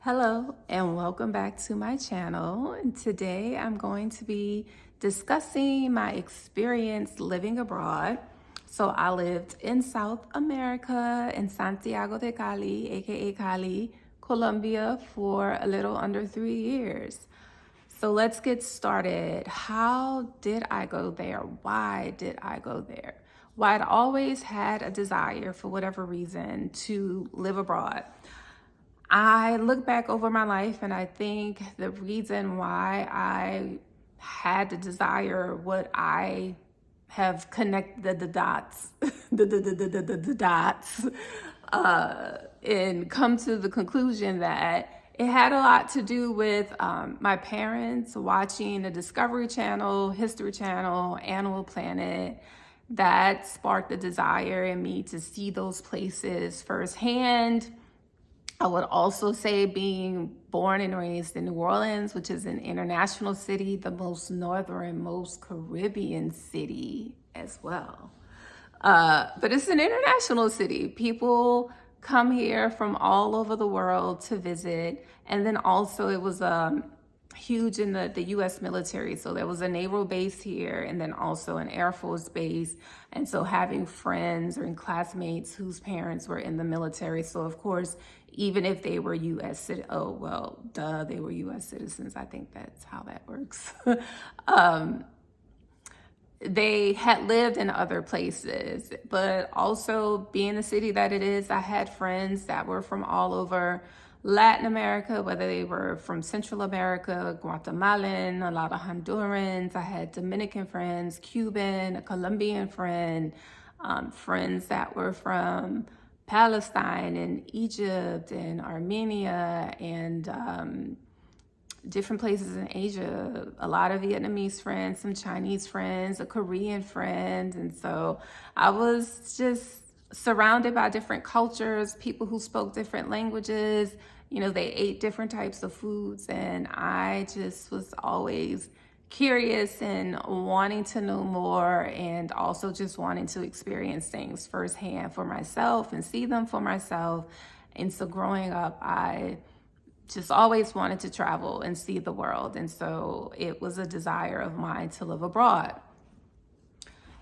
Hello and welcome back to my channel. And today I'm going to be discussing my experience living abroad. So I lived in South America in Santiago de Cali, aka Cali, Colombia for a little under 3 years. So let's get started. How did I go there? Why did I go there? Well, I'd always had a desire, for whatever reason, to live abroad. I look back over my life and I think the reason why I had the desire, what I have connected the dots, the dots, and come to the conclusion that it had a lot to do with my parents watching the Discovery Channel, History Channel, Animal Planet. That sparked the desire in me to see those places firsthand. I would also say being born and raised in New Orleans, which is an international city, the most northernmost Caribbean city as well. But it's an international city. People come here from all over the world to visit. And then also it was huge in the U.S. military. So there was a naval base here and then also an Air Force base. And so having friends or classmates whose parents were in the military. So of course, even if they were U.S. citizens, oh, well, duh, they were U.S. citizens. I think that's how that works. They had lived in other places, but also being the city that it is, I had friends that were from all over Latin America, whether they were from Central America, Guatemalan, a lot of Hondurans. I had Dominican friends, Cuban, a Colombian friend, friends that were from Palestine and Egypt and Armenia and different places in Asia, a lot of Vietnamese friends, some Chinese friends, a Korean friend. And so I was just surrounded by different cultures, people who spoke different languages. You know, they ate different types of foods. And I just was always curious and wanting to know more, and also just wanting to experience things firsthand for myself and see them for myself. And so growing up, I just always wanted to travel and see the world. And so it was a desire of mine to live abroad.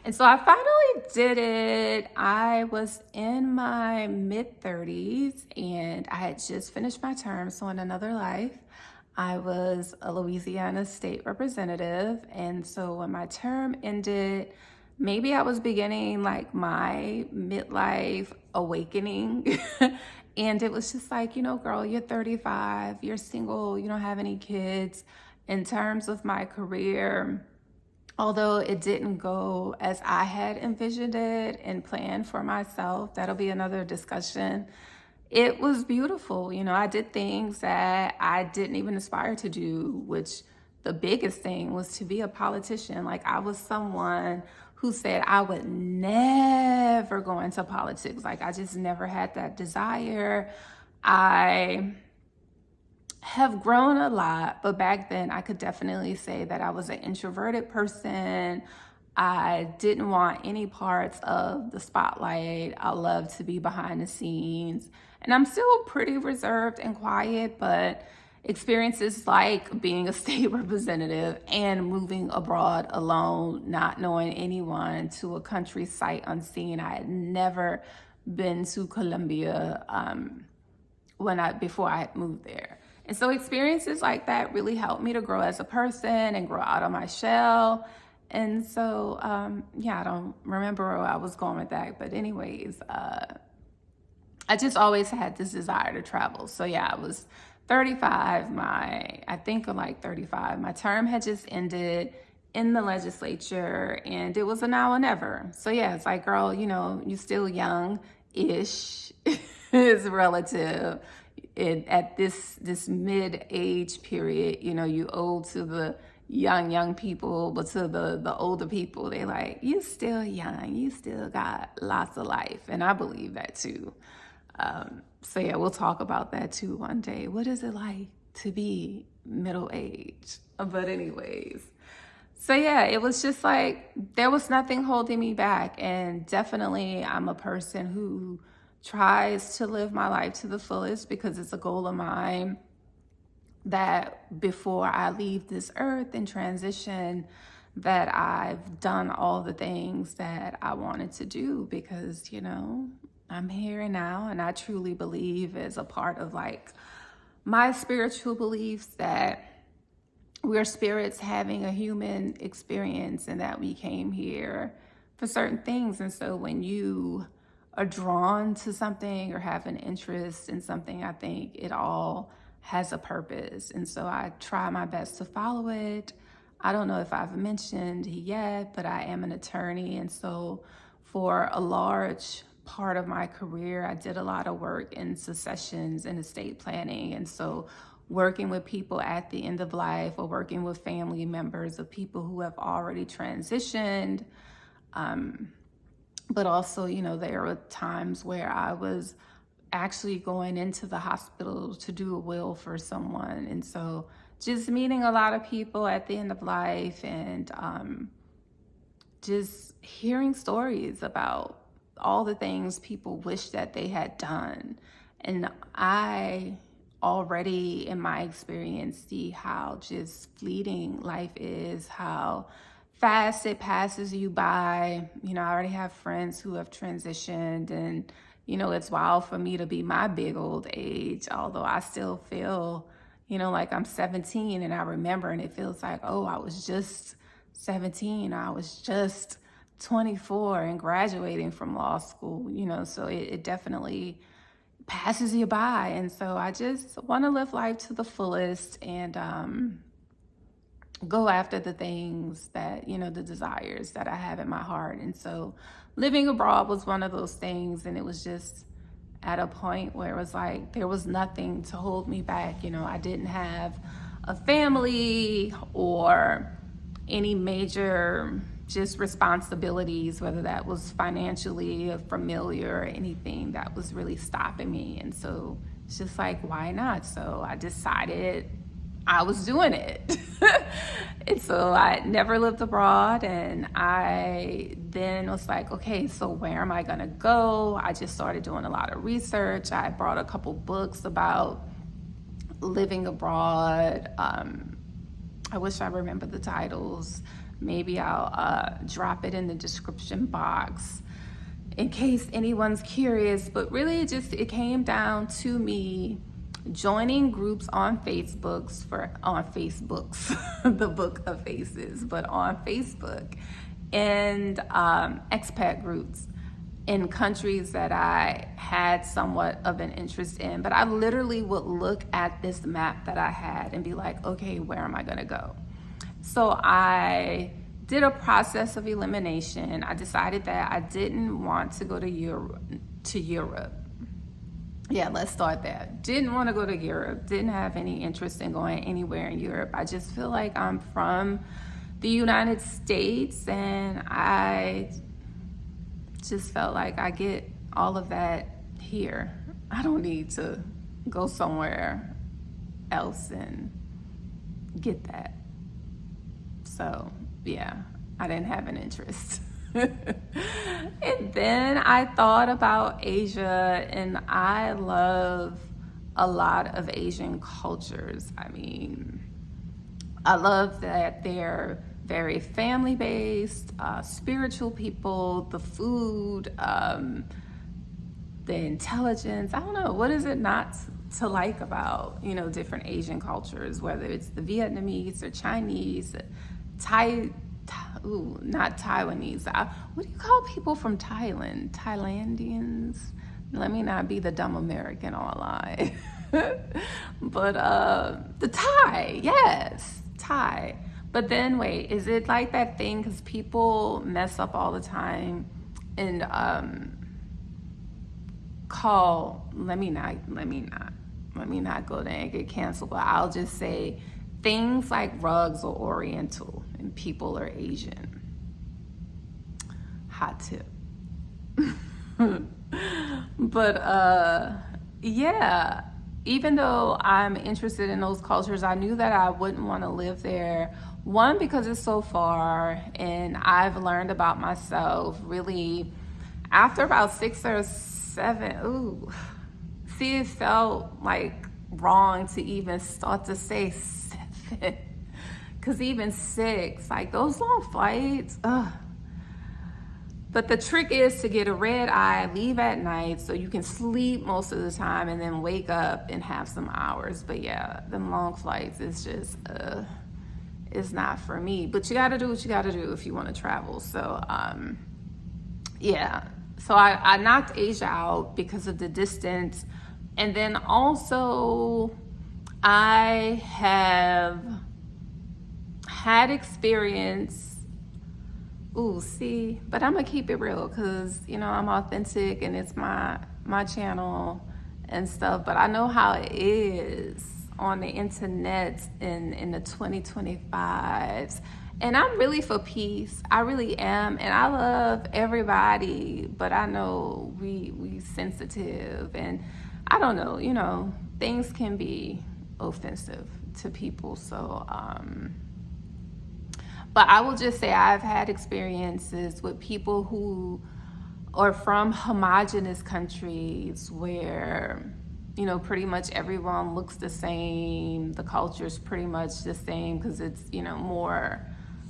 And so I finally did it. I was in my mid-30s and I had just finished my term. So in another life, I was a Louisiana state representative. And so when my term ended, maybe I was beginning like my midlife awakening. And it was just like, girl, you're 35, you're single, you don't have any kids. In terms of my career, although it didn't go as I had envisioned it and planned for myself, that'll be another discussion. It was beautiful. I did things that I didn't even aspire to do, which the biggest thing was to be a politician. Like, I was someone who said I would never go into politics. Like, I just never had that desire. I have grown a lot, but back then I could definitely say that I was an introverted person. I didn't want any parts of the spotlight. I love to be behind the scenes. And I'm still pretty reserved and quiet, but experiences like being a state representative and moving abroad alone, not knowing anyone, to a country sight unseen. I had never been to Colombia before I had moved there. And so experiences like that really helped me to grow as a person and grow out of my shell. And so, I don't remember where I was going with that. But anyways, I just always had this desire to travel. So I was 35. I think I'm like 35. My term had just ended in the legislature and it was a now or never. So it's like, girl, you still young-ish is relative. At this mid-age period, you owe to the young people, but to the older people, they like, you still young, you still got lots of life. And I believe that too. We'll talk about that too one day. What is it like to be middle-aged? But anyways, it was just like, there was nothing holding me back. And definitely I'm a person who tries to live my life to the fullest because it's a goal of mine that before I leave this earth and transition, that I've done all the things that I wanted to do because, I'm here and now. And I truly believe, as a part of like my spiritual beliefs, that we're spirits having a human experience and that we came here for certain things. And so when you are drawn to something or have an interest in something, I think it all has a purpose. And so I try my best to follow it. I don't know if I've mentioned yet, but I am an attorney. And so for a large part of my career, I did a lot of work in successions and estate planning. And so working with people at the end of life, or working with family members of people who have already transitioned. But also, there were times where I was actually going into the hospital to do a will for someone. And so just meeting a lot of people at the end of life, and just hearing stories about all the things people wish that they had done. And I already, in my experience, see how just fleeting life is, how fast it passes you by. I already have friends who have transitioned, and it's wild for me to be my big old age, although I still feel like I'm 17, and I remember, and it feels like, oh, I was just 17, I was just 24 and graduating from law school. So it definitely passes you by. And so I just want to live life to the fullest, and go after the things that, the desires that I have in my heart. And so living abroad was one of those things. And it was just at a point where it was like, there was nothing to hold me back. I didn't have a family or any major just responsibilities, whether that was financially or familiar or anything that was really stopping me. And so it's just like, why not? So I decided I was doing it. And so I never lived abroad, and I then was like, okay, so where am I gonna go? I just started doing a lot of research. I brought a couple books about living abroad. I wish I remember the titles. Maybe I'll drop it in the description box in case anyone's curious. But really, it came down to me joining groups on Facebooks, the Book of Faces, but on Facebook, and expat groups in countries that I had somewhat of an interest in. But I literally would look at this map that I had and be like, okay, where am I gonna go? So I did a process of elimination. I decided that I didn't want to go to Europe. Yeah, let's start there. Didn't want to go to Europe. Didn't have any interest in going anywhere in Europe. I just feel like I'm from the United States, and I just felt like I get all of that here. I don't need to go somewhere else and get that. So, yeah, I didn't have an interest. And then I thought about Asia, and I love a lot of Asian cultures. I mean, I love that they're very family-based, spiritual people, the food, the intelligence. I don't know, what is it not to like about, different Asian cultures, whether it's the Vietnamese or Chinese, not Taiwanese. What do you call people from Thailand? Thailandians? Let me not be the dumb American online. But the Thai, yes, Thai. But then wait, is it like that thing? Because people mess up all the time and let me not go there and get canceled, but I'll just say things like rugs are Oriental and people are Asian. Hot tip. But yeah, even though I'm interested in those cultures, I knew that I wouldn't want to live there. One, because it's so far, and I've learned about myself really after about 6 or 7. See, it felt like wrong to even start to say 7. Because even 6, like those long flights, ugh. But the trick is to get a red eye, leave at night so you can sleep most of the time and then wake up and have some hours. But yeah, them long flights is just, it's not for me. But you gotta do what you gotta do if you wanna travel. So, yeah. So I knocked Asia out because of the distance. And then also, I have had experience. Ooh, see, but I'm gonna keep it real because I'm authentic and it's my channel and stuff. But I know how it is on the internet in the 2025s, and I'm really for peace. I really am, and I love everybody. But I know we sensitive, and I don't know. Things can be offensive to people, so. But I will just say I've had experiences with people who are from homogenous countries where, pretty much everyone looks the same. The culture is pretty much the same because it's, more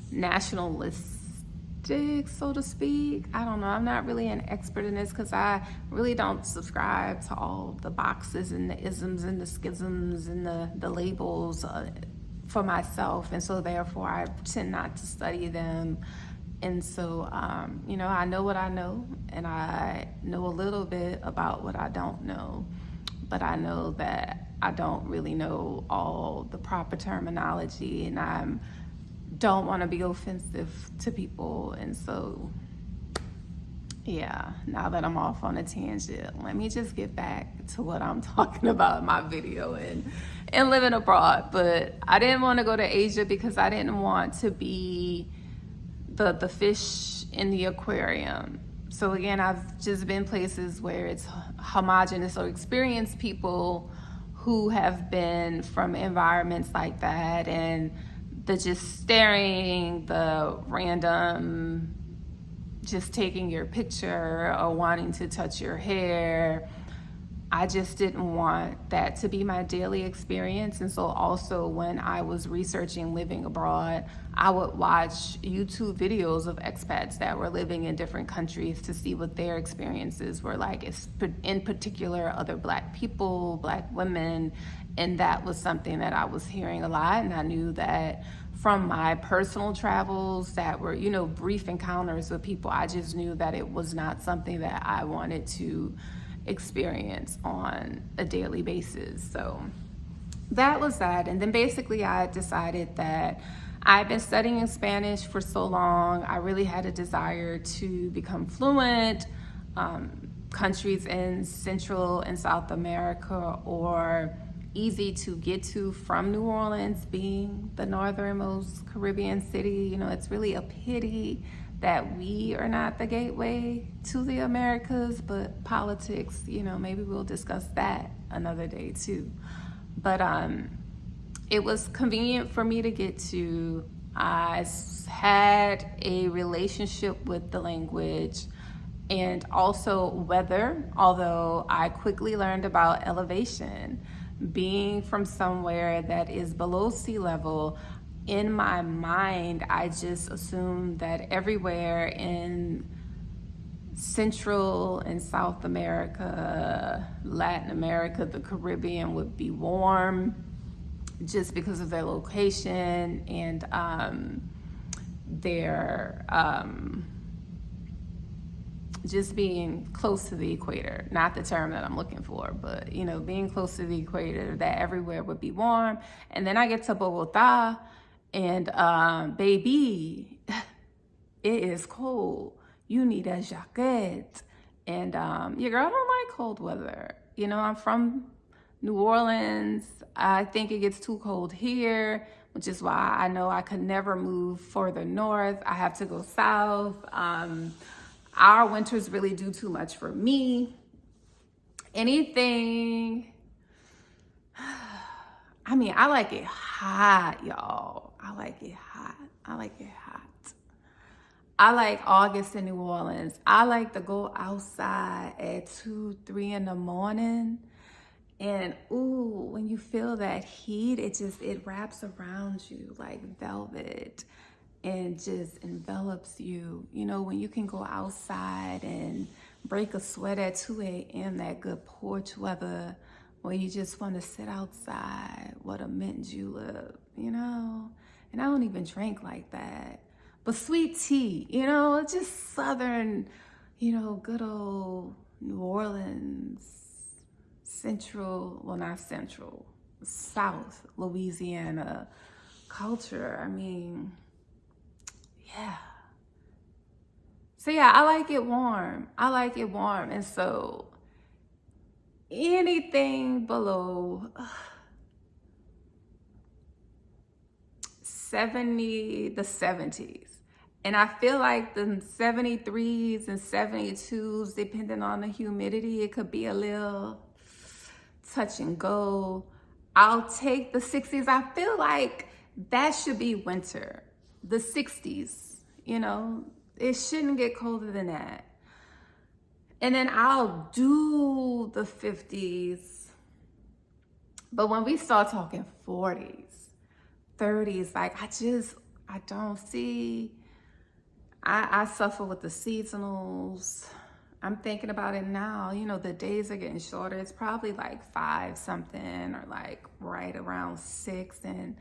nationalistic, so to speak. I don't know. I'm not really an expert in this because I really don't subscribe to all the boxes and the isms and the schisms and the labels for myself, and so therefore I tend not to study them. And so I know what I know, and I know a little bit about what I don't know, but I know that I don't really know all the proper terminology, and I don't want to be offensive to people. And so yeah, now that I'm off on a tangent, let me just get back to what I'm talking about in my video and living abroad. But I didn't want to go to Asia because I didn't want to be the fish in the aquarium. So again, I've just been places where it's homogenous or experienced people who have been from environments like that, and the just staring, the random just taking your picture or wanting to touch your hair. I just didn't want that to be my daily experience. And so also when I was researching living abroad, I would watch YouTube videos of expats that were living in different countries to see what their experiences were like, in particular other Black people, Black women. And that was something that I was hearing a lot. And I knew that from my personal travels that were, brief encounters with people, I just knew that it was not something that I wanted to experience on a daily basis. So that was that. And then basically I decided that I've been studying Spanish for so long. I really had a desire to become fluent. Countries in Central and South America or easy to get to from New Orleans, being the northernmost Caribbean city. It's really a pity that we are not the gateway to the Americas, but politics, maybe we'll discuss that another day too. But it was convenient for me to get to. I had a relationship with the language and also weather, although I quickly learned about elevation. Being from somewhere that is below sea level, in my mind, I just assumed that everywhere in Central and South America, Latin America, the Caribbean would be warm just because of their location and their just being close to the equator, not the term that I'm looking for, but being close to the equator, that everywhere would be warm. And then I get to Bogota and baby, it is cold. You need a jacket. And your girl don't like cold weather. I'm from New Orleans. I think it gets too cold here, which is why I know I could never move further north. I have to go south. Our winters really do too much for me. Anything, I like it hot, y'all. I like it hot. I like August in New Orleans. I like to go outside at 2, 3 in the morning And ooh, when you feel that heat, it wraps around you like velvet and just envelops you. You know, when you can go outside and break a sweat at 2 a.m., that good porch weather where you just want to sit outside with a mint julep, you know? And I don't even drink like that. But sweet tea, you know, it's just southern, you know, good old New Orleans, central, well, not central, South Louisiana culture. I mean, yeah. So yeah, I like it warm. I like it warm. And so anything below 70, the 70s. And I feel like the 73s and 72s, depending on the humidity, it could be a little touch and go. I'll take the 60s. I feel like that should be winter. The 60s, you know, it shouldn't get colder than that. And then I'll do the 50s. But when we start talking 40s, 30s, like I don't see, I suffer with the seasonals. I'm thinking about it now. You know, the days are getting shorter. It's probably like 5 something or like right around 6. And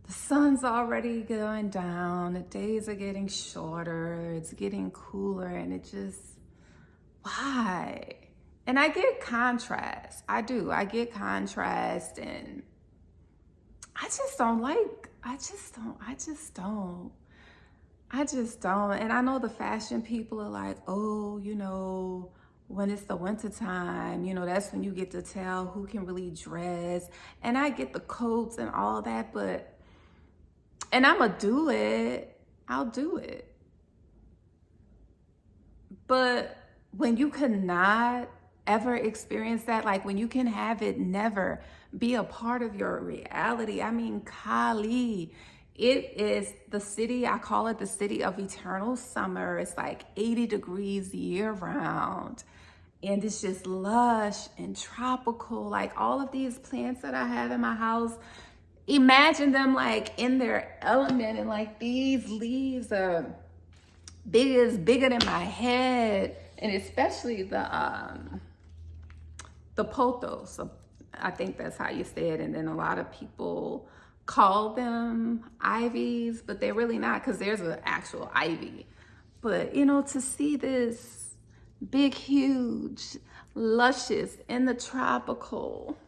the sun's already going down. The days are getting shorter. It's getting cooler. And it just, why? And I get contrast. I do. I get contrast. And I just don't. And I know the fashion people are like, oh, you know, when it's the winter time, you know, that's when you get to tell who can really dress. And I get the coats and all that, and I'ma do it. I'll do it. But when you cannot ever experience that, like when you can have it never be a part of your reality. I mean, Cali, it is the city, I call it the city of eternal summer. It's like 80 degrees year round. And it's just lush and tropical. Like all of these plants that I have in my house, imagine them like in their element, and like these leaves are bigger than my head. And especially the pothos. So I think that's how you say it. And then a lot of people call them ivies, but they're really not, because there's an actual ivy. But you know, to see this big, huge, luscious in the tropical.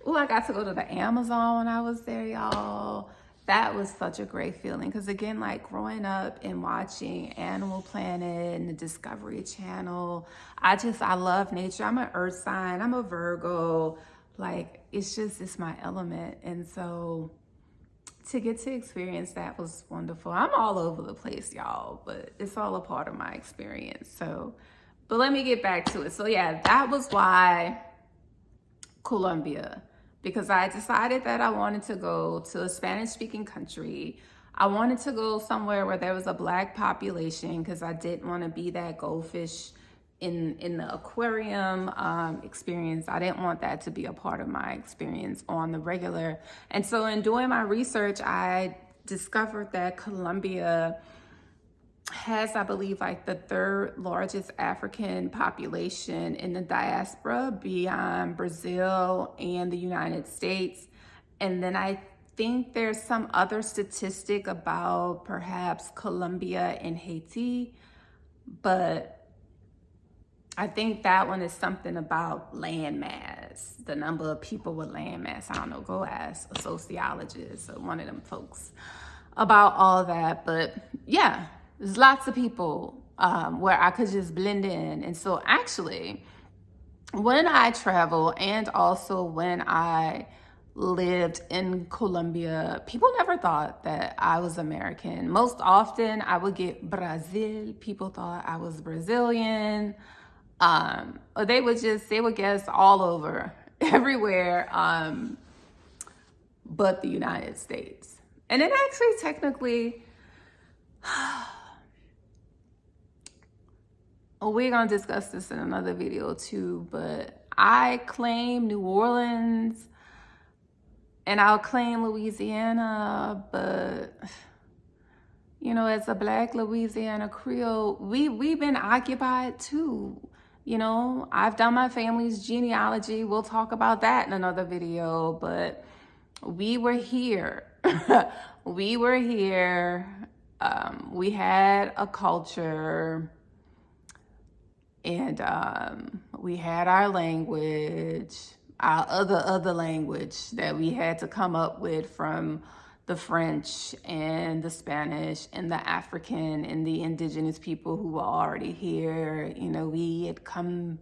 Oh, I got to go to the Amazon when I was there, y'all. That was such a great feeling. Because again, like growing up and watching Animal Planet and the Discovery Channel, I love nature. I'm an earth sign. I'm a Virgo. Like, it's my element. And so to get to experience that was wonderful. I'm all over the place, y'all, but it's all a part of my experience. So, but let me get back to it. So yeah, that was why Colombia, because I decided that I wanted to go to a Spanish-speaking country. I wanted to go somewhere where there was a Black population, because I didn't want to be that goldfish in the aquarium experience. I didn't want that to be a part of my experience on the regular. And so in doing my research, I discovered that Colombia has, I believe, like the 3rd largest African population in the diaspora beyond Brazil and the United States. And then I think there's some other statistic about perhaps Colombia and Haiti, but I think that one is something about land mass, the number of people with land mass. I don't know, go ask a sociologist or one of them folks about all that. But yeah, there's lots of people where I could just blend in. And so actually, when I travel and also when I lived in Colombia, people never thought that I was American. Most often I would get Brazil. People thought I was Brazilian. Or they would guess all over, everywhere, but the United States. And then actually, technically, we're gonna discuss this in another video too, but I claim New Orleans and I'll claim Louisiana, but you know, as a Black Louisiana Creole, we've been occupied too. You know, I've done my family's genealogy. We'll talk about that in another video, but we were here. We were here. We had a culture, and we had our language, our other language that we had to come up with from the French and the Spanish and the African and the indigenous people who were already here. You know, we had come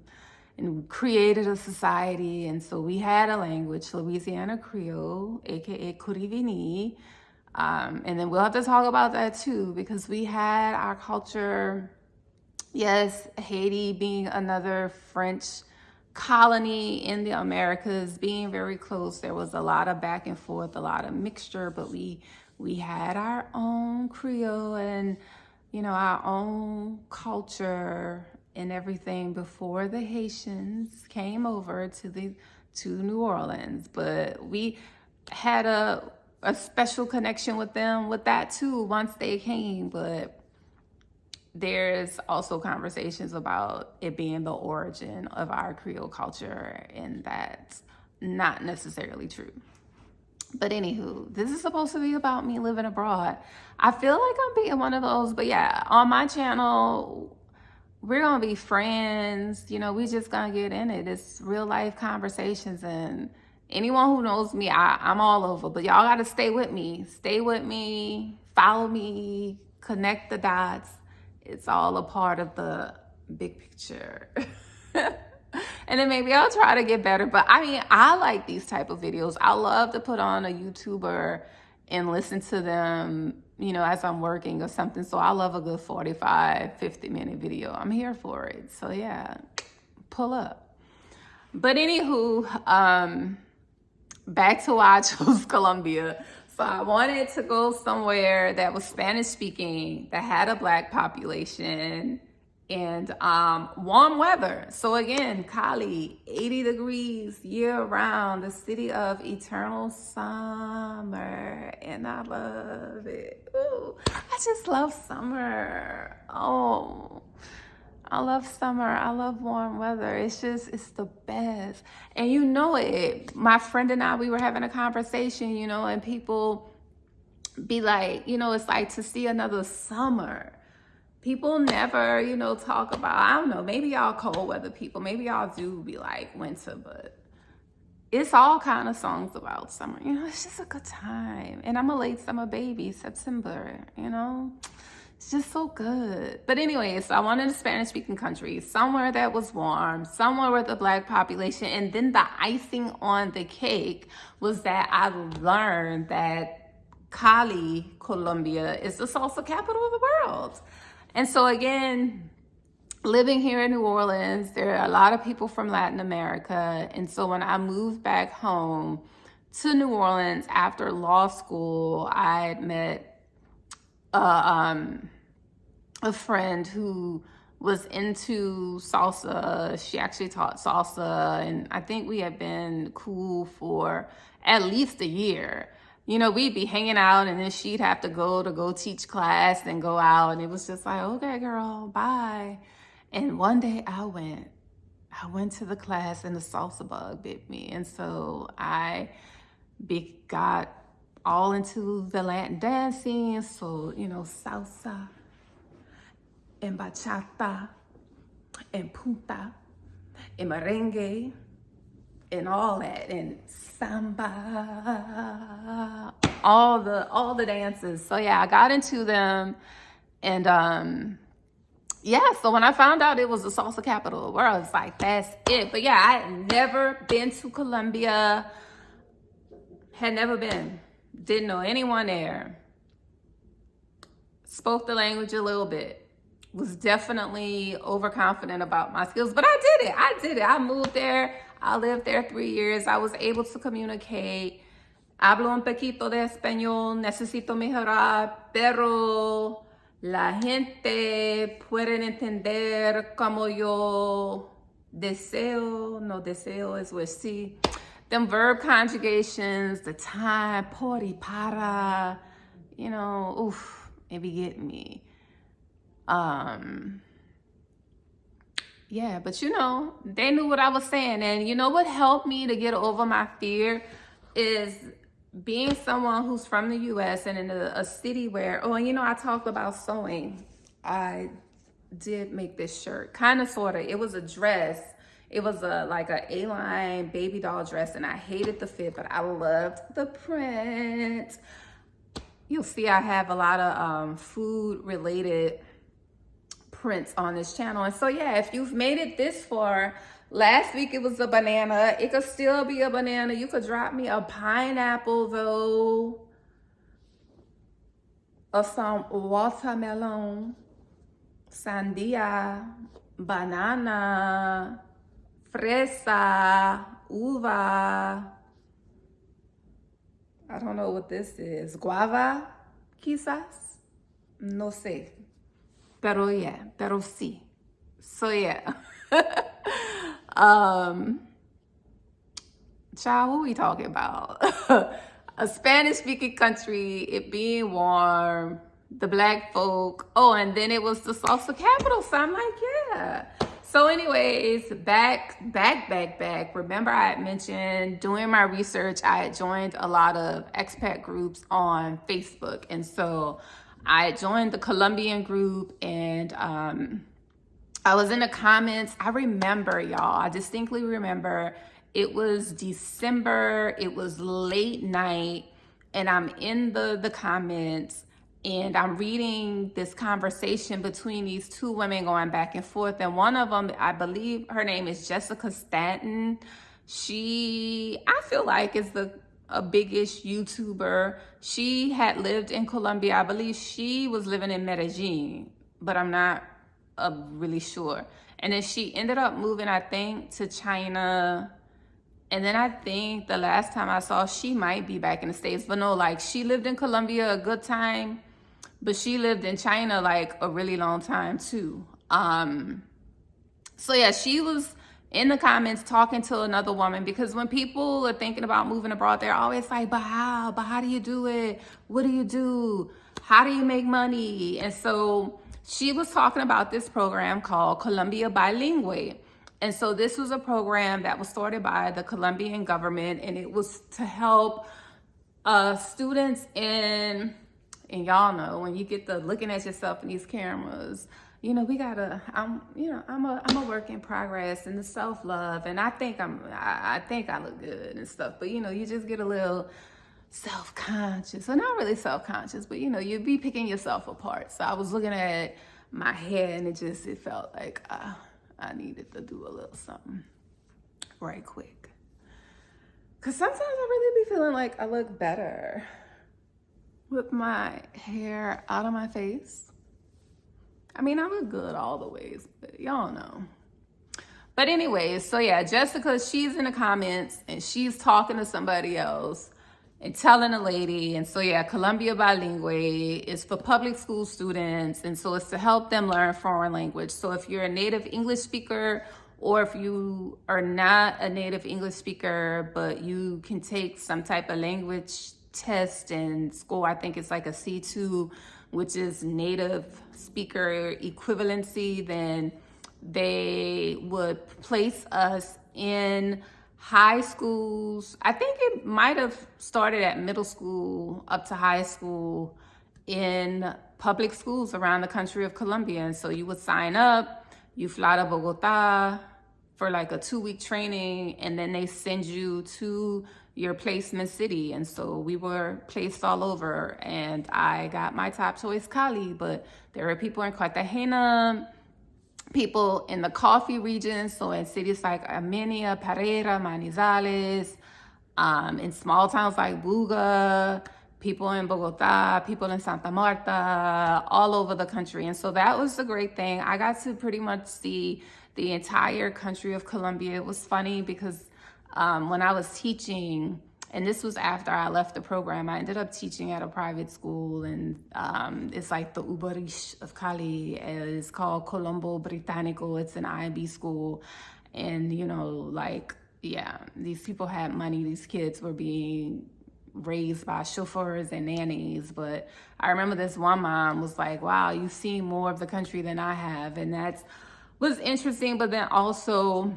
and created a society, and so we had a language, Louisiana Creole, aka Kurivini. And then we'll have to talk about that too, because we had our culture. Yes, Haiti being another French colony in the Americas, being very close, there was a lot of back and forth, a lot of mixture, but we had our own Creole and, you know, our own culture and everything before the Haitians came over to New Orleans. But we had a special connection with them with that too once they came. But there's also conversations about it being the origin of our Creole culture, and that's not necessarily true. But anywho, this is supposed to be about me living abroad. I feel like I'm being one of those, but yeah, on my channel, we're gonna be friends. You know, we just gonna get in it. It's real life conversations, and anyone who knows me, I'm all over, but y'all gotta stay with me. Stay with me, follow me, connect the dots. It's all a part of the big picture. And then maybe I'll try to get better. But I mean, I like these type of videos. I love to put on a YouTuber and listen to them, you know, as I'm working or something. So I love a good 45, 50-minute video. I'm here for it. So yeah, pull up. But anywho, back to why I chose Colombia. So I wanted to go somewhere that was Spanish speaking, that had a Black population, and warm weather. So again, Cali, 80 degrees year round, the city of eternal summer, and I love it. Ooh, I just love summer. Oh, I love summer. I love warm weather. It's the best. And you know it. My friend and I, we were having a conversation, you know, and people be like, you know, it's like to see another summer. People never, you know, talk about, I don't know, maybe y'all cold weather people, maybe y'all do be like winter, but it's all kind of songs about summer. You know, it's just a good time. And I'm a late summer baby, September, you know. It's just so good. But anyways, I wanted a Spanish-speaking country, somewhere that was warm, somewhere with a Black population. And then the icing on the cake was that I learned that Cali, Colombia, is the salsa capital of the world. And so again, living here in New Orleans, there are a lot of people from Latin America. And so when I moved back home to New Orleans after law school, I had met a friend who was into salsa. She actually taught salsa, and I think we had been cool for at least a year. You know, we'd be hanging out, and then she'd have to go teach class and go out, and it was just like, okay, girl, bye. And one day I went to the class, and the salsa bug bit me, and so I got all into the Latin dancing, so, you know, salsa and bachata and punta and merengue and all that, and samba, all the dances. So yeah, I got into them, and yeah, so when I found out it was the salsa capital of the world, it's like, that's it. But yeah, I had never been to Colombia, had never been. Didn't know anyone there. Spoke the language a little bit. Was definitely overconfident about my skills, but I did it. I moved there. I lived there 3 years. I was able to communicate. Hablo un poquito de español. Necesito mejorar, pero la gente puede entender como yo Deseo, no, deseo is with C. Them verb conjugations, the time, pori, para, you know, oof, it be getting me. Yeah, but you know, they knew what I was saying. And you know what helped me to get over my fear is being someone who's from the US and in a city where, oh, and you know, I talked about sewing. I did make this shirt, kind of, sort of. It was a dress. It was like a A-line baby doll dress, and I hated the fit, but I loved the print. You'll see I have a lot of food-related prints on this channel. And so yeah, if you've made it this far, last week it was a banana. It could still be a banana. You could drop me a pineapple though, or some watermelon, sandia, banana, fresa, uva. I don't know what this is. Guava, quizás? No sé. Pero yeah, pero sí. So yeah. Child, what we talking about? A Spanish-speaking country, it being warm, the black folk. Oh, and then it was the salsa capital. So I'm like, yeah. So anyways, back. Remember I had mentioned doing my research, I had joined a lot of expat groups on Facebook. And so I joined the Colombian group, and I was in the comments. I remember, y'all, I distinctly remember it was December, it was late night, and I'm in the comments, and I'm reading this conversation between these two women going back and forth. And one of them, I believe her name is Jessica Stanton. She, I feel like, is a big-ish YouTuber. She had lived in Colombia. I believe she was living in Medellin, but I'm not really sure. And then she ended up moving, I think, to China. And then I think the last time I saw, she might be back in the States. But no, like, she lived in Colombia a good time, but she lived in China like a really long time too. So yeah, she was in the comments talking to another woman, because when people are thinking about moving abroad, they're always like, but how do you do it? What do you do? How do you make money? And so she was talking about this program called Colombia Bilingue. And so this was a program that was started by the Colombian government, and it was to help students in, and y'all know, when you get to looking at yourself in these cameras, you know, I'm a work in progress, and the self-love, and I think I look good and stuff, but you know, you just get a little self-conscious, or not really self-conscious, but you know, you be picking yourself apart. So I was looking at my hair, and it felt like I needed to do a little something right quick. Cause sometimes I really be feeling like I look better with my hair out of my face. I mean, I look good all the ways, but y'all know. But anyways, so yeah, Jessica, she's in the comments, and she's talking to somebody else and telling a lady. And so yeah, Colombia Bilingue is for public school students, and so it's to help them learn foreign language. So if you're a native English speaker, or if you are not a native English speaker, but you can take some type of language test in school, I think it's like a C2, which is native speaker equivalency, then they would place us in high schools. I think it might have started at middle school up to high school in public schools around the country of Colombia. And so you would sign up, you fly to Bogota for like a 2-week training, and then they send you to your placement city. And so we were placed all over, and I got my top choice, Cali, but there were people in Cartagena, people in the coffee region, so in cities like Armenia, Pereira, Manizales, in small towns like Buga, people in Bogota, people in Santa Marta, all over the country. And so that was the great thing. I got to pretty much see the entire country of Colombia. It was funny because when I was teaching, and this was after I left the program, I ended up teaching at a private school, and it's like the Ubarish of Cali. It's called Colombo Británico. It's an IB school. And, like, yeah, these people had money. These kids were being raised by chauffeurs and nannies. But I remember this one mom was like, wow, you've seen more of the country than I have. And that was interesting. But then also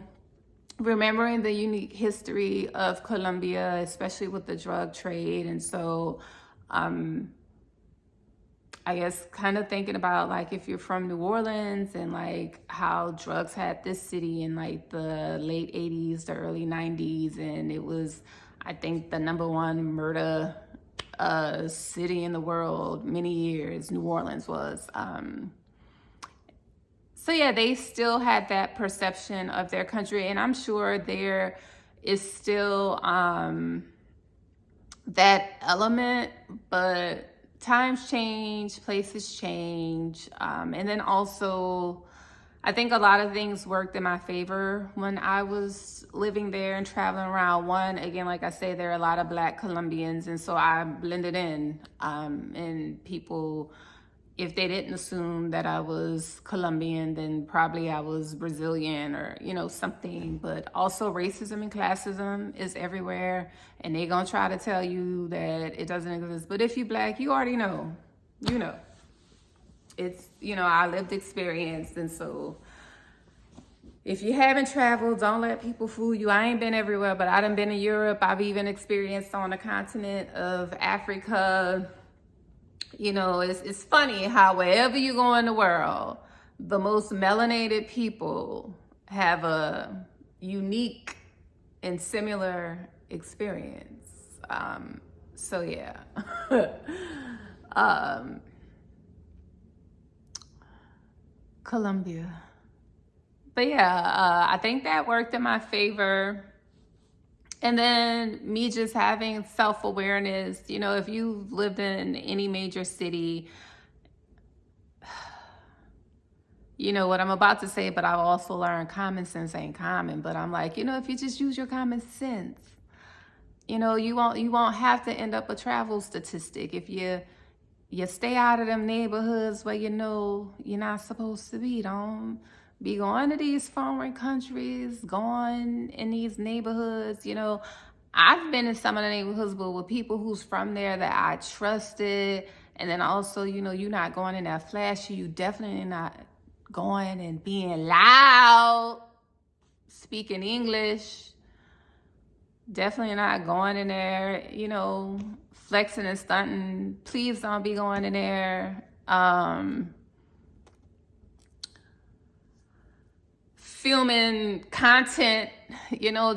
remembering the unique history of Colombia, especially with the drug trade. And so, I guess kind of thinking about like if you're from New Orleans and like how drugs had this city in like the late 80s, the early 90s, and it was, I think, the number one murder city in the world many years, New Orleans was. So yeah, they still had that perception of their country, and I'm sure there is still that element, but times change, places change, and then also I think a lot of things worked in my favor when I was living there and traveling around. One, again, like I say, there are a lot of Black Colombians, and so I blended in, and people, if they didn't assume that I was Colombian, then probably I was Brazilian or, something. But also racism and classism is everywhere, and they're going to try to tell you that it doesn't exist. But if you Black, you already know, It's, I lived experience. And so if you haven't traveled, don't let people fool you. I ain't been everywhere, but I done been to Europe. I've even experienced on the continent of Africa. It's funny how wherever you go in the world, the most melanated people have a unique and similar experience. So yeah. Colombia. But yeah, I think that worked in my favor. And then me just having self-awareness, if you've lived in any major city, you know what I'm about to say, but I've also learned common sense ain't common. But I'm like, if you just use your common sense, you won't have to end up a travel statistic if you stay out of them neighborhoods where you're not supposed to be. Don't be going to these foreign countries, going in these neighborhoods. I've been in some of the neighborhoods, but with people who's from there that I trusted. And then also, you're not going in that flashy. You definitely not going and being loud, speaking English. Definitely not going in there, flexing and stunting. Please don't be going in there. Filming content,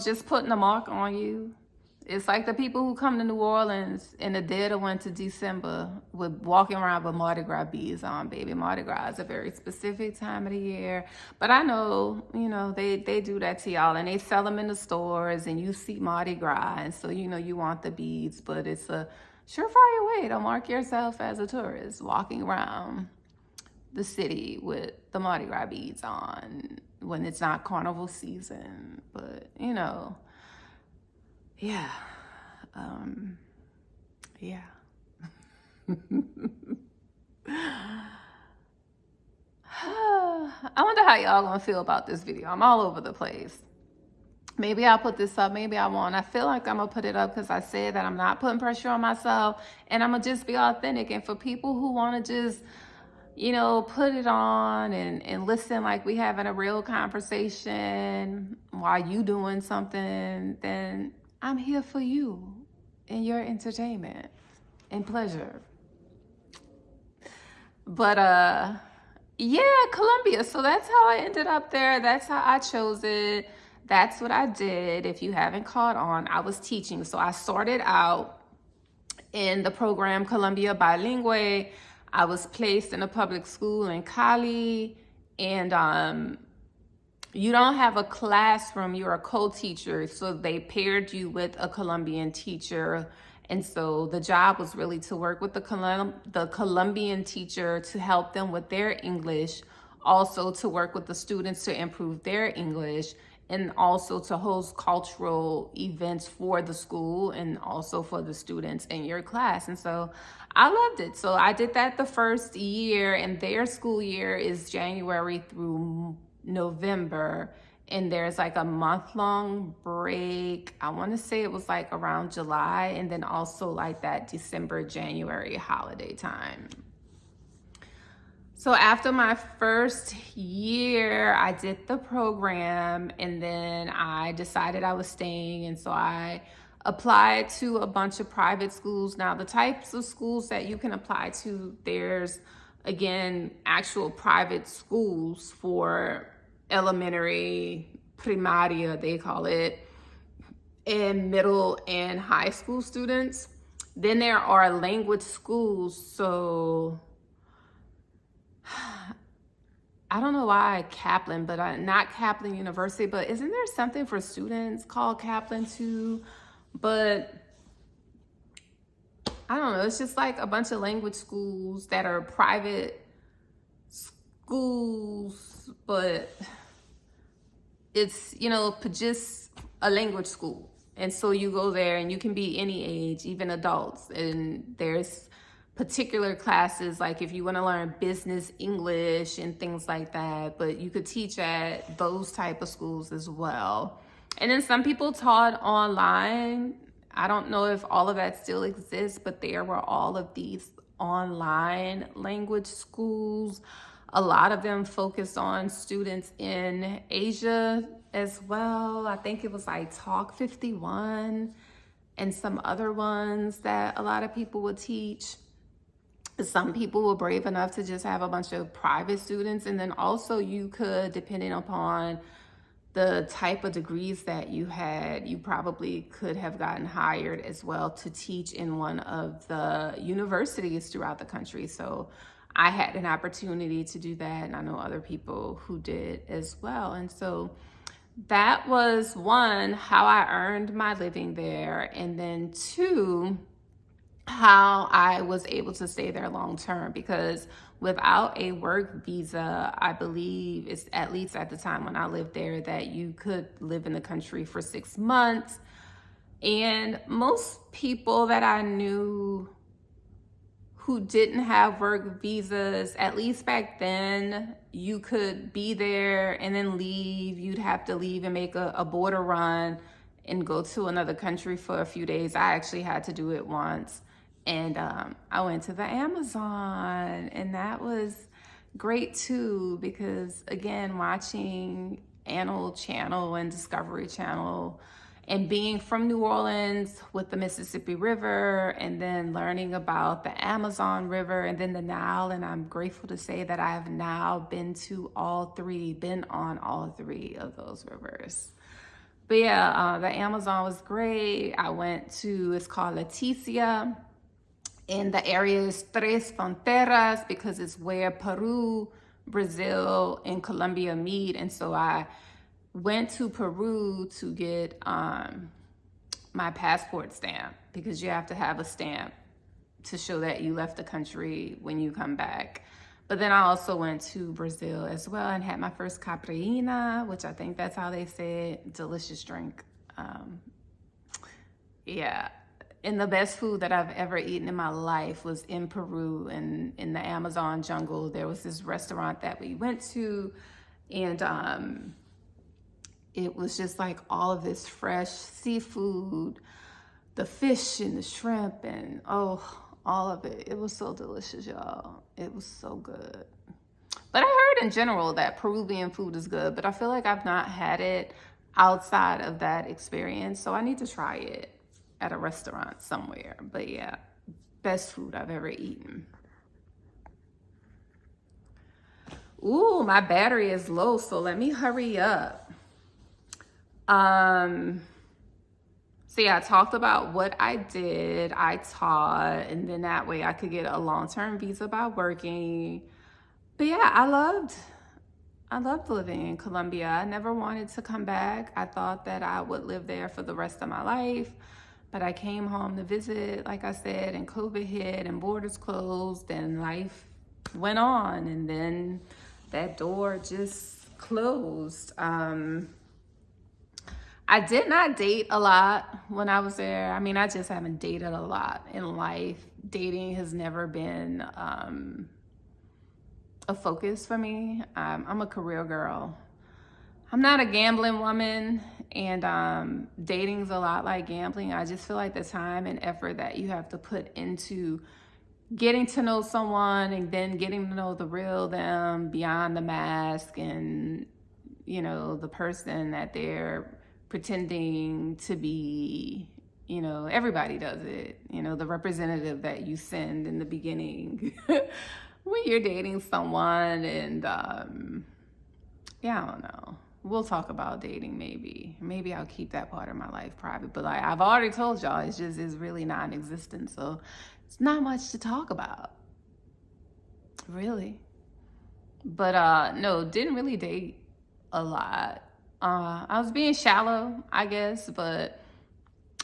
just putting a mark on you. It's like the people who come to New Orleans in the dead of winter, December, with walking around with Mardi Gras beads on, baby. Mardi Gras is a very specific time of the year. But I know, they do that to y'all, and they sell them in the stores, and you see Mardi Gras, and so, you want the beads, but it's a surefire way to mark yourself as a tourist, walking around the city with the Mardi Gras beads on when it's not carnival season. But, yeah. Yeah. I wonder how y'all gonna feel about this video. I'm all over the place. Maybe I'll put this up, maybe I won't. I feel like I'm gonna put it up because I said that I'm not putting pressure on myself, and I'm gonna just be authentic. And for people who want to just put it on and listen like we having a real conversation while you doing something, then I'm here for you and your entertainment and pleasure. But yeah, Colombia. So that's how I ended up there. That's how I chose it. That's what I did. If you haven't caught on, I was teaching. So I started out in the program Colombia Bilingue. I was placed in a public school in Cali, and you don't have a classroom, you're a co-teacher, so they paired you with a Colombian teacher. And so the job was really to work with the Colombian teacher to help them with their English, also to work with the students to improve their English, and also to host cultural events for the school and also for the students in your class. And so I loved it. So I did that the first year, and their school year is January through November. and there's like a month-long break. I want to say it was like around July, and then also like that December, January holiday time. So after my first year, I did the program, and then I decided I was staying, and so I applied to a bunch of private schools. Now, the types of schools that you can apply to, there's, again, actual private schools for elementary, primaria, they call it, and middle and high school students. Then there are language schools. So I don't know why Kaplan, but not Kaplan University, but isn't there something for students called Kaplan too? But I don't know. It's just like a bunch of language schools that are private schools, but it's, just a language school. And so you go there and you can be any age, even adults. And there's particular classes, like if you want to learn business English and things like that, but you could teach at those type of schools as well. And then some people taught online. I don't know if all of that still exists, but there were all of these online language schools. A lot of them focused on students in Asia as well. I think it was like Talk 51 and some other ones that a lot of people would teach. Some people were brave enough to just have a bunch of private students. And then also you could, depending upon the type of degrees that you had, you probably could have gotten hired as well to teach in one of the universities throughout the country. So I had an opportunity to do that, and I know other people who did as well. And so that was one, how I earned my living there, and then two, how I was able to stay there long term, because without a work visa, I believe it's, at least at the time when I lived there, that you could live in the country for 6 months. And most people that I knew who didn't have work visas, at least back then, you could be there and then leave. You'd have to leave and make a border run and go to another country for a few days. I actually had to do it once. And I went to the Amazon, and that was great too, because again, watching Animal Channel and Discovery Channel, and being from New Orleans with the Mississippi River, and then learning about the Amazon River and then the Nile. And I'm grateful to say that I have now been on all three of those rivers. But yeah, the Amazon was great. I went to, it's called Leticia. And the area is Tres Fronteras because it's where Peru, Brazil, and Colombia meet. And so I went to Peru to get my passport stamp, because you have to have a stamp to show that you left the country when you come back. But then I also went to Brazil as well and had my first caipirinha, which I think that's how they say it, delicious drink. Yeah. And the best food that I've ever eaten in my life was in Peru, and in the Amazon jungle. There was this restaurant that we went to, and it was just like all of this fresh seafood, the fish and the shrimp, and all of it. It was so delicious, y'all. It was so good. But I heard in general that Peruvian food is good, but I feel like I've not had it outside of that experience. So I need to try it at a restaurant somewhere. But yeah, best food I've ever eaten. Ooh, my battery is low, so let me hurry up. So yeah, I talked about what I did. I taught, and then that way I could get a long-term visa by working. But yeah, I loved living in Colombia. I never wanted to come back. I thought that I would live there for the rest of my life. But I came home to visit, like I said, and COVID hit and borders closed and life went on. And then that door just closed. I did not date a lot when I was there. I mean, I just haven't dated a lot in life. Dating has never been a focus for me. I'm a career girl. I'm not a gambling woman, and dating's a lot like gambling. I just feel like the time and effort that you have to put into getting to know someone and then getting to know the real them beyond the mask and, the person that they're pretending to be. Everybody does it. The representative that you send in the beginning when you're dating someone, and yeah, I don't know. We'll talk about dating maybe. Maybe I'll keep that part of my life private. But like I've already told y'all, it's really non-existent. So it's not much to talk about. Really. But no, didn't really date a lot. I was being shallow, I guess, but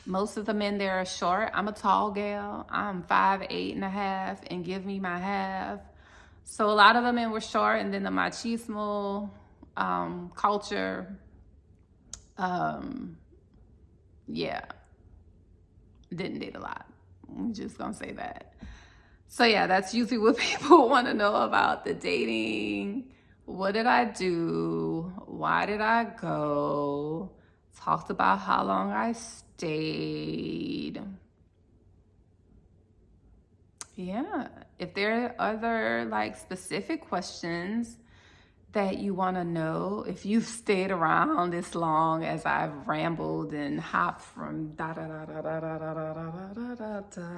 most of the men there are short. I'm a tall gal. I'm 5'8.5" and give me my half. So a lot of the men were short, and then the machismo culture, yeah, didn't date a lot. I'm just gonna say that. So yeah, that's usually what people want to know about the dating. What did I do? Why did I go? Talked about how long I stayed. Yeah, if there are other like specific questions that you want to know, if you've stayed around as long as I've rambled and hopped from da da da da da da da da da da da,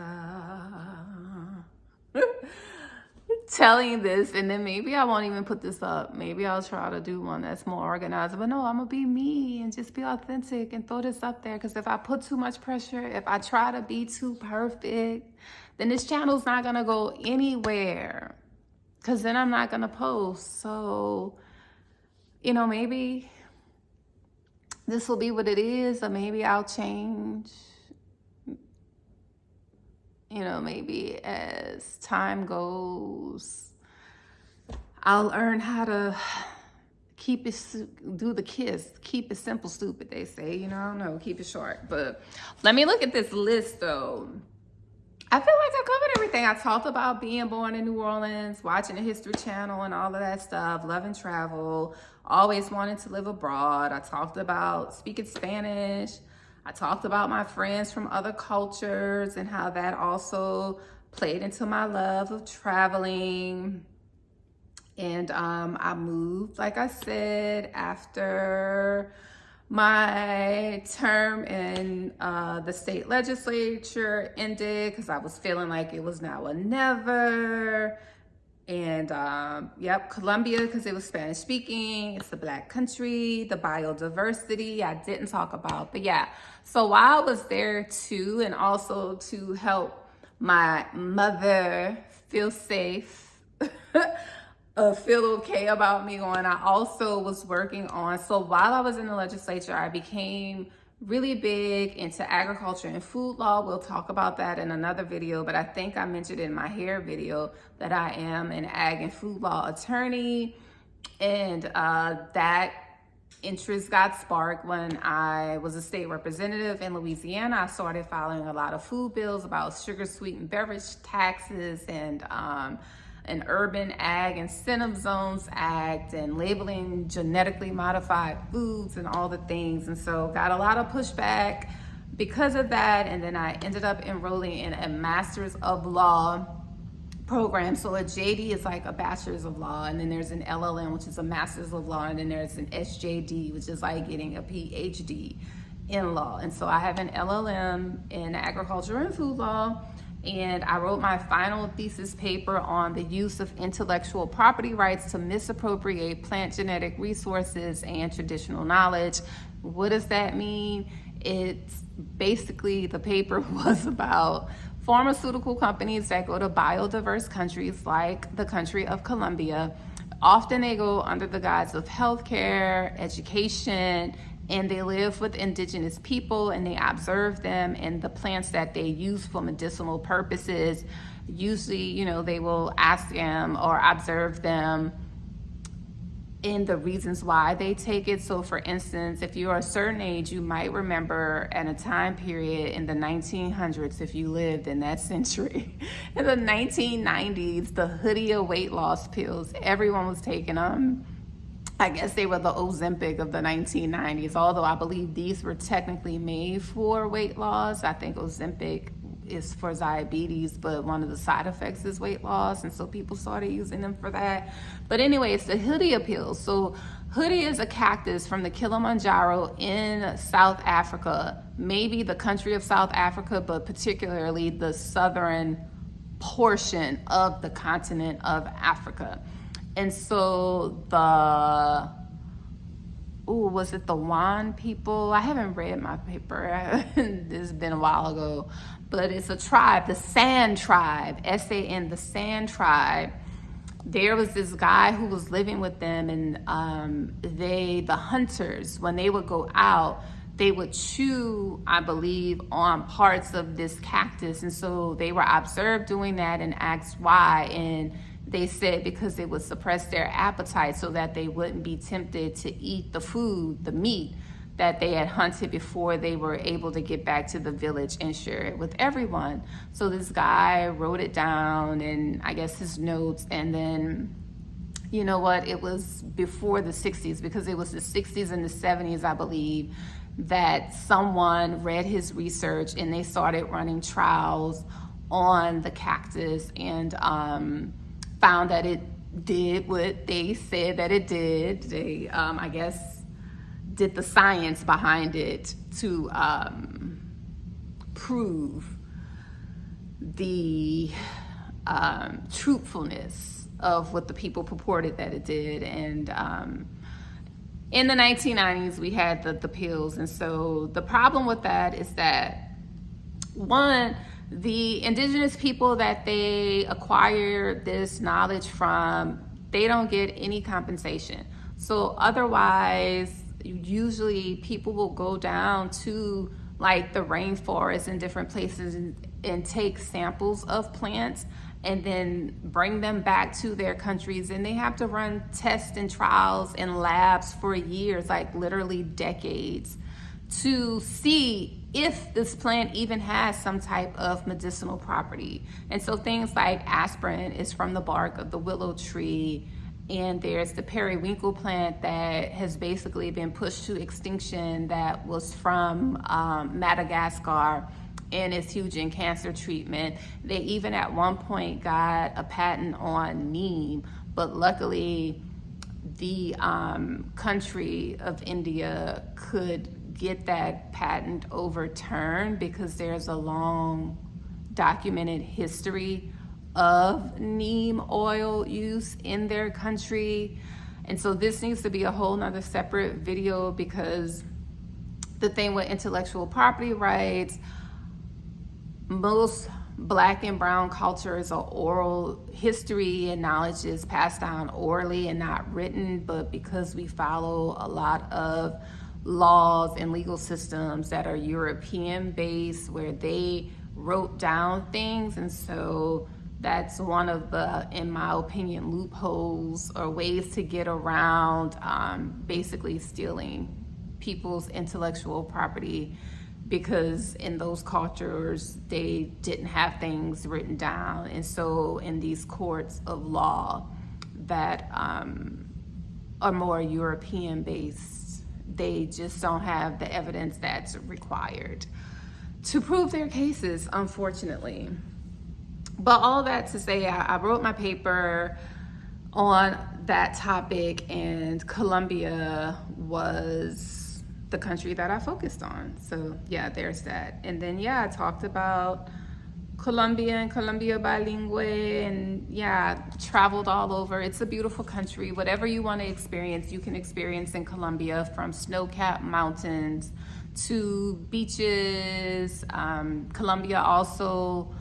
telling this, and then maybe I won't even put this up. Maybe I'll try to do one that's more organized. But no, I'm gonna be me and just be authentic and throw this up there. Because if I put too much pressure, if I try to be too perfect, then this channel's not gonna go anywhere. Because then I'm not gonna post. So, maybe this will be what it is, or maybe I'll change. Maybe as time goes, I'll learn how to keep it, do the kiss, keep it simple, stupid, they say, I don't know, keep it short. But let me look at this list though. I feel like I covered everything. I talked about being born in New Orleans, watching the History Channel and all of that stuff, loving travel, always wanting to live abroad. I talked about speaking Spanish. I talked about my friends from other cultures and how that also played into my love of traveling. And I moved, like I said, after my term in the state legislature ended, because I was feeling like it was now or never. And yep, Colombia, because it was Spanish speaking. It's the Black country, the biodiversity I didn't talk about. But yeah, so while I was there too, and also to help my mother feel safe, feel okay about me going, I also was working on, so while I was in the legislature, I became really big into agriculture and food law. We'll talk about that in another video, but I think I mentioned in my hair video that I am an ag and food law attorney, and that interest got sparked when I was a state representative in Louisiana. I started filing a lot of food bills about sugar sweetened beverage taxes and an Urban Ag Incentive Zones Act and labeling genetically modified foods and all the things. And so got a lot of pushback because of that. And then I ended up enrolling in a Master's of Law program. So a JD is like a Bachelor's of Law, and then there's an LLM, which is a Master's of Law, and then there's an SJD, which is like getting a PhD in law. And so I have an LLM in agriculture and food law, and I wrote my final thesis paper on the use of intellectual property rights to misappropriate plant genetic resources and traditional knowledge. What does that mean? It's basically, the paper was about pharmaceutical companies that go to biodiverse countries like the country of Colombia. Often they go under the guise of healthcare, education, and they live with indigenous people, and they observe them and the plants that they use for medicinal purposes. Usually, they will ask them or observe them in the reasons why they take it. So for instance, if you're a certain age, you might remember at a time period in the 1900s, if you lived in that century, in the 1990s, the Hoodia weight loss pills, everyone was taking them. I guess they were the Ozempic of the 1990s, although I believe these were technically made for weight loss. I think Ozempic is for diabetes, but one of the side effects is weight loss, and so people started using them for that. But anyway, it's the hoodie pills. So hoodie is a cactus from the Kilimanjaro in South Africa, maybe the country of South Africa, but particularly the southern portion of the continent of Africa. And so was it the Wan people? I haven't read my paper. This has been a while ago. But it's a tribe, the San tribe, S-A-N, the San tribe. There was this guy who was living with them, and the hunters, when they would go out, they would chew, I believe, on parts of this cactus. And so they were observed doing that and asked why. And they said because it would suppress their appetite so that they wouldn't be tempted to eat the food, the meat that they had hunted before they were able to get back to the village and share it with everyone. So this guy wrote it down, and I guess his notes, and then, you know what, it was before the 60s, because it was the 60s and the 70s, I believe, that someone read his research and they started running trials on the cactus and found that it did what they said that it did. They, I guess, did the science behind it to prove the truthfulness of what the people purported that it did. And in the 1990s, we had the pills. And so the problem with that is that, one, the indigenous people that they acquire this knowledge from, they don't get any compensation. So otherwise, usually people will go down to like the rainforest in different places and take samples of plants and then bring them back to their countries, and they have to run tests and trials in labs for years, like literally decades, to see if this plant even has some type of medicinal property. And so things like aspirin is from the bark of the willow tree, and there's the periwinkle plant that has basically been pushed to extinction that was from Madagascar, and is huge in cancer treatment. They even at one point got a patent on neem, but luckily the country of India could get that patent overturned because there's a long documented history of neem oil use in their country. And so this needs to be a whole nother separate video, because the thing with intellectual property rights, most Black and brown cultures are oral history, and knowledge is passed down orally and not written. But because we follow a lot of laws and legal systems that are European based, where they wrote down things, and so that's one of the, in my opinion, loopholes or ways to get around basically stealing people's intellectual property, because in those cultures they didn't have things written down. And so in these courts of law that are more European based, they just don't have the evidence that's required to prove their cases, unfortunately. But all that to say, I wrote my paper on that topic, and Colombia was the country that I focused on. So yeah, there's that. And then I talked about Colombia and Colombia bilingual, and traveled all over. It's a beautiful country. Whatever you want to experience, you can experience in Colombia, from snow-capped mountains to beaches. Colombia also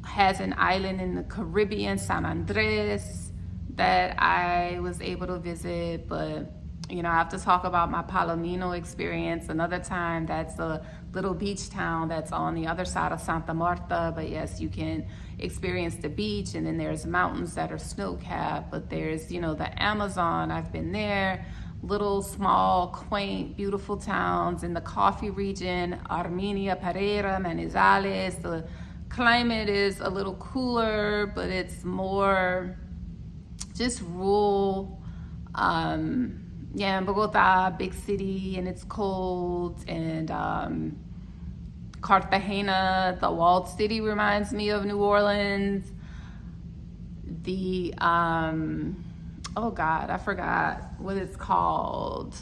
has an island in the Caribbean, San Andres, that I was able to visit. But I have to talk about my Palomino experience another time. That's a little beach town that's on the other side of Santa Marta. But yes, you can experience the beach, and then there's mountains that are snow-capped. But there's, the Amazon. I've been there. Little, small, quaint, beautiful towns in the coffee region, Armenia, Pereira, Manizales. The climate is a little cooler, but it's more just rural, Yeah, Bogota, big city, and it's cold. And Cartagena, the walled city, reminds me of New Orleans. The oh God, I forgot what it's called.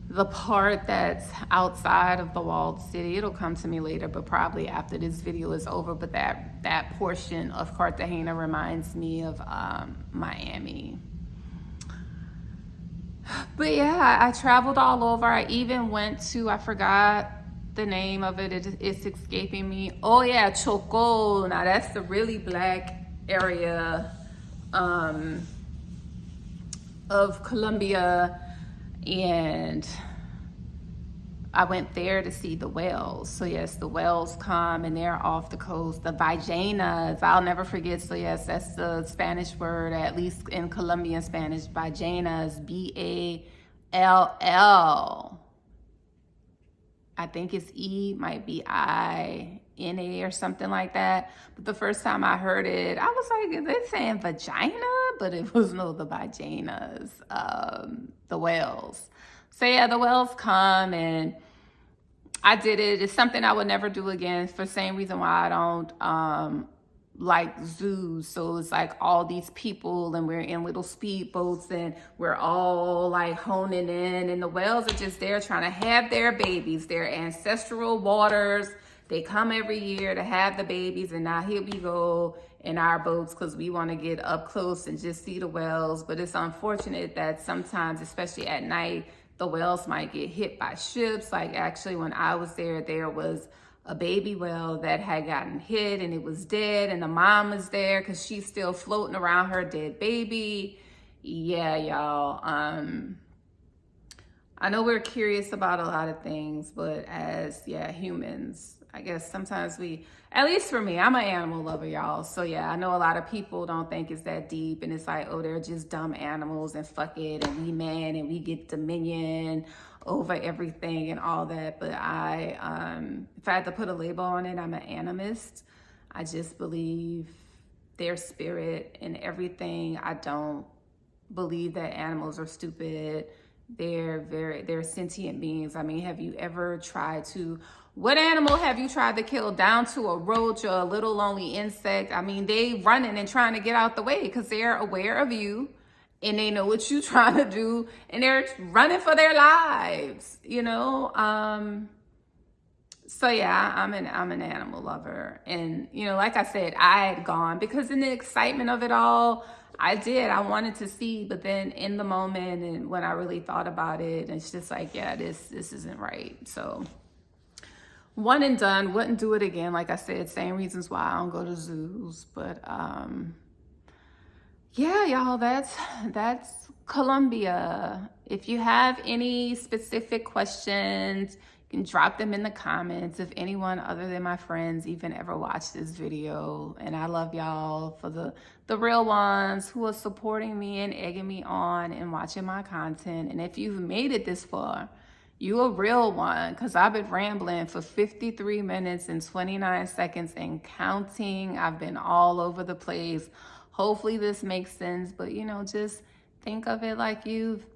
The part that's outside of the walled city, it'll come to me later, but probably after this video is over. But that portion of Cartagena reminds me of Miami. But yeah, I traveled all over. I even went to, I forgot the name of it. It's escaping me. Oh yeah, Choco. Now that's the really black area of Colombia. And I went there to see the whales. So yes, the whales come and they're off the coast. The ballenas, I'll never forget. So yes, that's the Spanish word, at least in Colombian Spanish. Ballenas, B-A-L-L. I think it's E, might be I-N-A or something like that. But the first time I heard it, I was like, is they saying vagina? But it was no, the ballenas, the whales. So yeah, the whales come and I did it. It's something I would never do again for the same reason why I don't like zoos. So it's like all these people and we're in little speedboats and we're all like honing in, and the whales are just there trying to have their babies, their ancestral waters. They come every year to have the babies, and now here we go in our boats because we want to get up close and just see the whales. But it's unfortunate that sometimes, especially at night, the whales might get hit by ships. Like actually when I was there was a baby whale that had gotten hit and it was dead, and the mom was there because she's still floating around her dead baby. Yeah, y'all. I know we're curious about a lot of things, but as humans, I guess sometimes we, at least for me, I'm an animal lover, y'all. So yeah, I know a lot of people don't think it's that deep, and it's like, oh, they're just dumb animals and fuck it, and we man and we get dominion over everything and all that. But I, if I had to put a label on it, I'm an animist. I just believe their spirit and everything. I don't believe that animals are stupid. They're sentient beings. I mean, have you ever tried to, what animal have you tried to kill down to a roach or a little lonely insect? I mean, they running and trying to get out the way because they're aware of you and they know what you're trying to do and they're running for their lives, you know? So yeah, I'm an animal lover. And, you know, like I said, I had gone because in the excitement of it all, I wanted to see, but then in the moment and when I really thought about it, it's just like, yeah, this isn't right. So one and done, wouldn't do it again. Like I said, same reasons why I don't go to zoos. But yeah, y'all, that's Colombia. If you have any specific questions, you can drop them in the comments. If anyone other than my friends even ever watched this video, and I love y'all for the real ones who are supporting me and egging me on and watching my content. And if you've made it this far, you a real one, because I've been rambling for 53 minutes and 29 seconds and counting. I've been all over the place. Hopefully this makes sense, but you know, just think of it like you've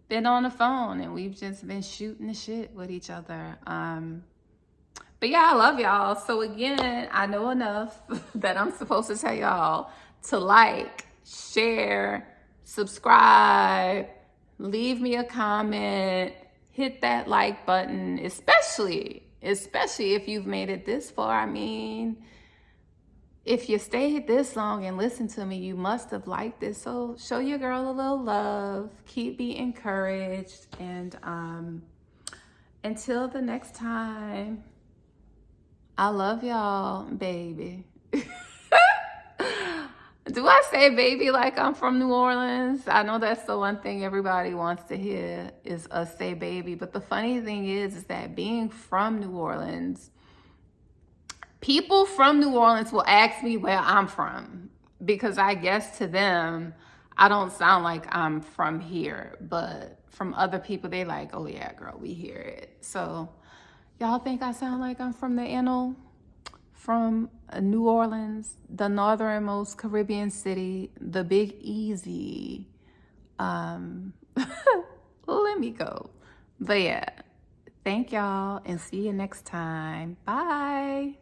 been on the phone and we've just been shooting the shit with each other. But yeah, I love y'all. So again, I know enough that I'm supposed to tell y'all to like, share, subscribe, leave me a comment, hit that like button, especially if you've made it this far. I mean, if you stayed this long and listened to me, you must have liked it. So show your girl a little love. Keep being encouraged. And until the next time, I love y'all, baby. Do I say baby like I'm from New Orleans? I know that's the one thing everybody wants to hear is us say baby. But the funny thing is that being from New Orleans, people from New Orleans will ask me where I'm from, because I guess to them, I don't sound like I'm from here. But from other people, they like, oh yeah, girl, we hear it. So y'all think I sound like I'm from the NO? From New Orleans, the northernmost Caribbean city, the Big Easy. Let me go. But yeah, thank y'all and see you next time. Bye.